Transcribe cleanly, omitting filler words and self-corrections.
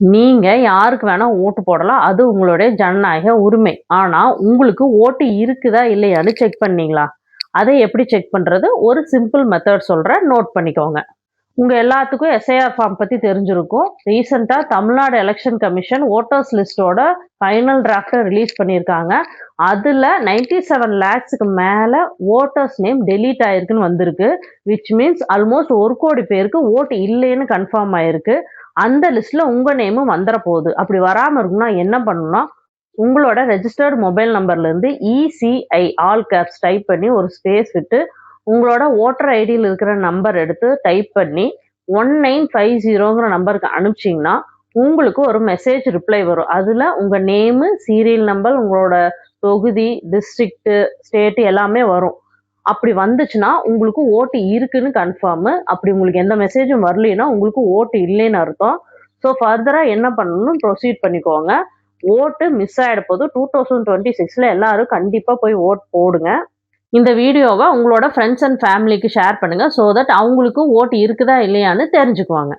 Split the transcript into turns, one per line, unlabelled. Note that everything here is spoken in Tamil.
நீங்க யாருக்கு வேணா ஓட்டு போடலாம். அது உங்களுடைய ஜனநாயக உரிமை. ஆனா, உங்களுக்கு ஓட்டு இருக்குதா இல்லையான்னு செக் பண்ணீங்களா? அதை எப்படி செக் பண்றது? ஒரு சிம்பிள் மெத்தட் சொல்றேன். நோட் பண்ணிக்கோங்க. உங்க எல்லாத்துக்கும் எஸ்ஐஆர் ஃபார்ம் பத்தி தெரிஞ்சிருக்கும். ரீசென்ட்டா தமிழ்நாடு எலக்ஷன் கமிஷன் வோட்டர்ஸ் லிஸ்ட்டோட ஃபைனல் டிராஃப்ட்ட ரிலீஸ் பண்ணியிருக்காங்க. அதுல 97 லேக்ஸ்க்கு மேல வோட்டர்ஸ் நேம் டெலீட் ஆயிருக்குன்னு வந்திருக்கு. விச் மீன்ஸ் ஆல்மோஸ்ட் 1,00,00,000 பேருக்கு ஓட்டு இல்லைன்னு கன்ஃபார்ம் ஆயிருக்கு. அந்த லிஸ்ட்ல உங்க நேமும் வந்துற போகுது. அப்படி வராம இருக்கணும்னா என்ன பண்ணணும்னா, உங்களோட ரெஜிஸ்டர்ட் மொபைல் நம்பர்ல இருந்து இசிஐ ஆல் கேப்ஸ் டைப் பண்ணி ஒரு ஸ்பேஸ் விட்டு உங்களோட ஓட்டர் ஐடியில் இருக்கிற நம்பர் எடுத்து டைப் பண்ணி 1950ங்கிற நம்பருக்கு அனுப்பிச்சிங்கன்னா உங்களுக்கு ஒரு மெசேஜ் ரிப்ளை வரும். அதுல உங்க நேமு, சீரியல் நம்பர், உங்களோட தொகுதி, டிஸ்ட்ரிக்ட், ஸ்டேட் எல்லாமே வரும். அப்படி வந்துச்சுன்னா உங்களுக்கு ஓட்டு இருக்குன்னு கன்ஃபார்மு. அப்படி உங்களுக்கு எந்த மெசேஜும் வரலைன்னா உங்களுக்கு ஓட்டு இல்லைன்னு அர்த்தம். ஸோ ஃபர்தரா என்ன பண்ணணும் ப்ரொசீட் பண்ணிக்கோங்க. ஓட்டு மிஸ் ஆயிட போது 2026ல எல்லாரும் கண்டிப்பா போய் ஓட் போடுங்க. இந்த வீடியோவ உங்களோட ஃப்ரெண்ட்ஸ் அண்ட் ஃபேமிலிக்கு ஷேர் பண்ணுங்க. ஸோ தட் அவங்களுக்கும் ஓட்டு இருக்குதா இல்லையான்னு தெரிஞ்சுக்குவாங்க.